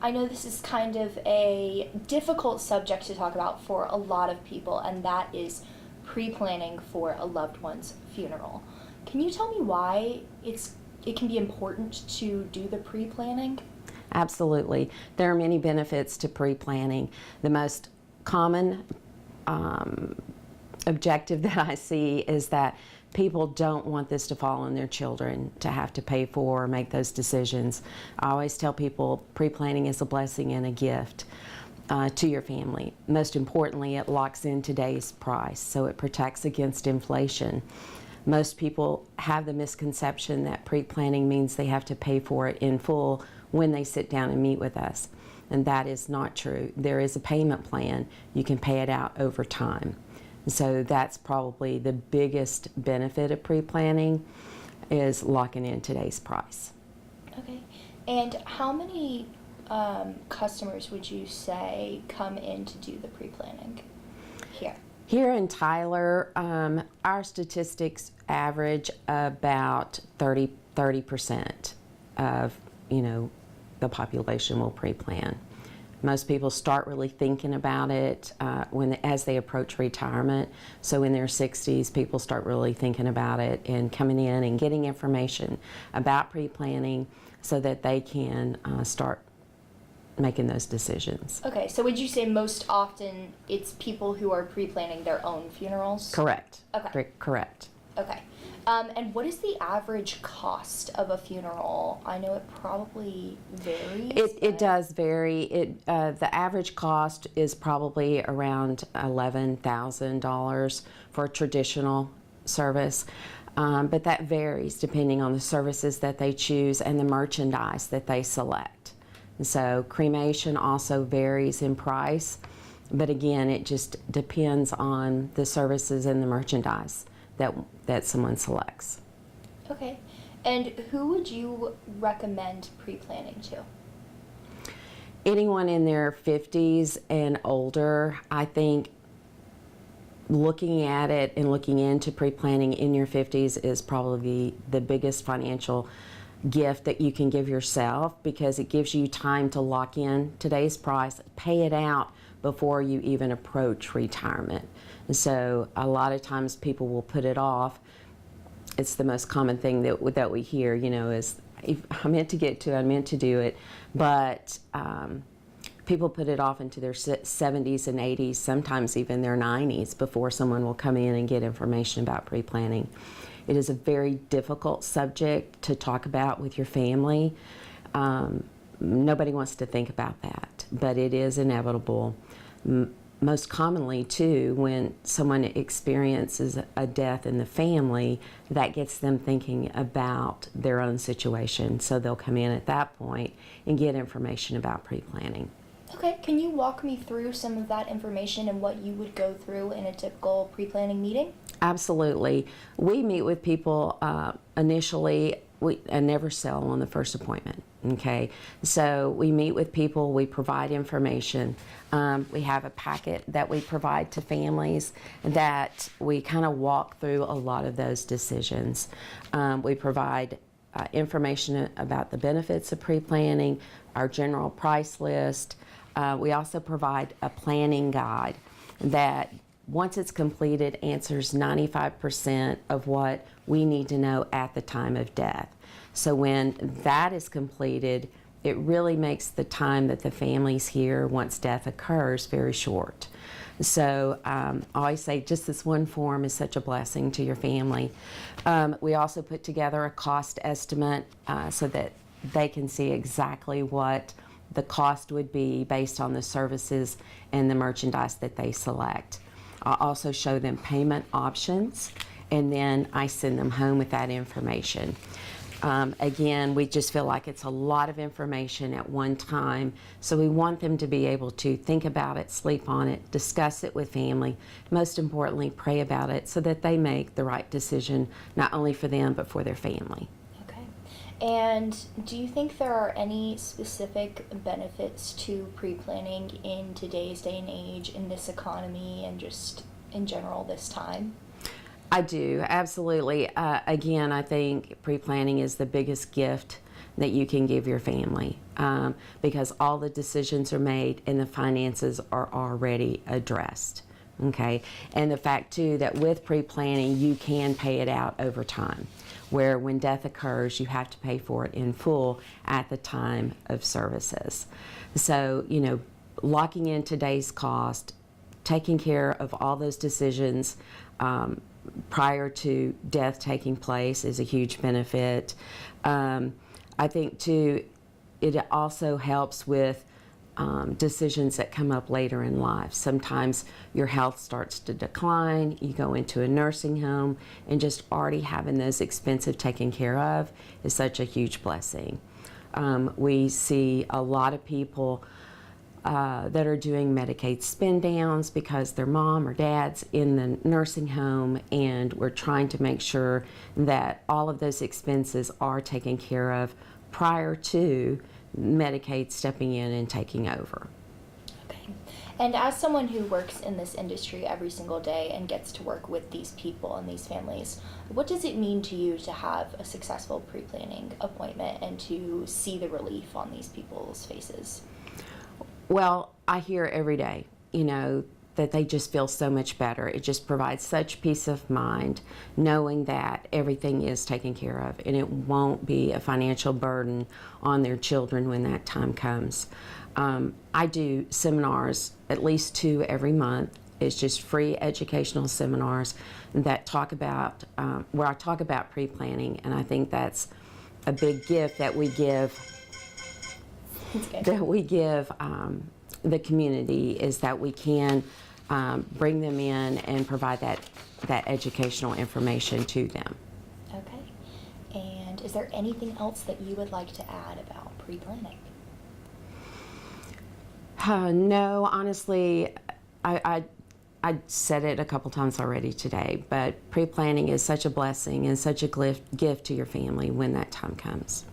I know this is kind of a difficult subject to talk about for a lot of people, and that is pre-planning for a loved one's funeral. Can you tell me why it can be important to do the pre-planning? Absolutely. There are many benefits to pre-planning. The most common objective that I see is that people don't want this to fall on their children to have to pay for or make those decisions. I always tell people pre-planning is a blessing and a gift to your family. Most importantly, it locks in today's price, so it protects against inflation. Most people have the misconception that pre-planning means they have to pay for it in full when they sit down and meet with us, and that is not true. There is a payment plan. You can pay it out over time. So that's probably the biggest benefit of pre-planning, is locking in today's price. Okay. And how many customers would you say come in to do the pre-planning here? Here in Tyler, our statistics average about 30% of, the population will pre-plan. Most people start really thinking about it as they approach retirement. So in their 60s, people start really thinking about it and coming in and getting information about pre-planning so that they can start making those decisions. Okay, so would you say most often it's people who are pre-planning their own funerals? Correct. Okay. Correct. Okay. And what is the average cost of a funeral? I know it probably varies. It does vary. The average cost is probably around $11,000 for a traditional service. But that varies depending on the services that they choose and the merchandise that they select. And so cremation also varies in price, but again, it just depends on the services and the merchandise that someone selects. Okay. And who would you recommend pre-planning to? Anyone in their 50s and older. I think looking at it and looking into pre-planning in your 50s is probably the biggest financial gift that you can give yourself, because it gives you time to lock in today's price, pay it out before you even approach retirement. And so a lot of times people will put it off. It's the most common thing that we hear, is if I meant to get to it, I meant to do it, but people put it off into their 70s and 80s, sometimes even their 90s, before someone will come in and get information about pre-planning. It is a very difficult subject to talk about with your family. Nobody wants to think about that, but it is inevitable. Most commonly, too, when someone experiences a death in the family, that gets them thinking about their own situation. So they'll come in at that point and get information about pre-planning. Okay, can you walk me through some of that information and what you would go through in a typical pre-planning meeting? Absolutely. We meet with people initially. We never sell on the first appointment, okay? So we meet with people, we provide information. We have a packet that we provide to families that we kind of walk through a lot of those decisions. We provide information about the benefits of pre-planning, our general price list. We also provide a planning guide that, once it's completed, answers 95% of what we need to know at the time of death. So when that is completed, it really makes the time that the family's here once death occurs very short. So I always say just this one form is such a blessing to your family. We also put together a cost estimate so that they can see exactly what the cost would be based on the services and the merchandise that they select. I also show them payment options, and then I send them home with that information. Again, we just feel like it's a lot of information at one time, so we want them to be able to think about it, sleep on it, discuss it with family, most importantly, pray about it so that they make the right decision, not only for them, but for their family. Okay. And do you think there are any specific benefits to pre-planning in today's day and age, in this economy, and just in general this time? I do, absolutely. Again, I think pre-planning is the biggest gift that you can give your family, because all the decisions are made and the finances are already addressed. Okay, and the fact too that with pre-planning you can pay it out over time, where when death occurs you have to pay for it in full at the time of services. So, you know, locking in today's cost, taking care of all those decisions prior to death taking place is a huge benefit. I think too, it also helps with decisions that come up later in life. Sometimes your health starts to decline, you go into a nursing home, and just already having those expenses taken care of is such a huge blessing. We see a lot of people that are doing Medicaid spend downs because their mom or dad's in the nursing home, and we're trying to make sure that all of those expenses are taken care of prior to Medicaid stepping in and taking over. Okay. And as someone who works in this industry every single day and gets to work with these people and these families, what does it mean to you to have a successful pre-planning appointment and to see the relief on these people's faces? Well, I hear every day, you know, that they just feel so much better. It just provides such peace of mind knowing that everything is taken care of and it won't be a financial burden on their children when that time comes. I do seminars, at least 2 every month. It's just free educational seminars that talk about, where I talk about pre-planning, and I think that's a big gift that we give the community, is that we can bring them in and provide that educational information to them. Okay. And is there anything else that you would like to add about pre-planning? No, honestly, I said it a couple times already today, but pre-planning is such a blessing and such a gift to your family when that time comes.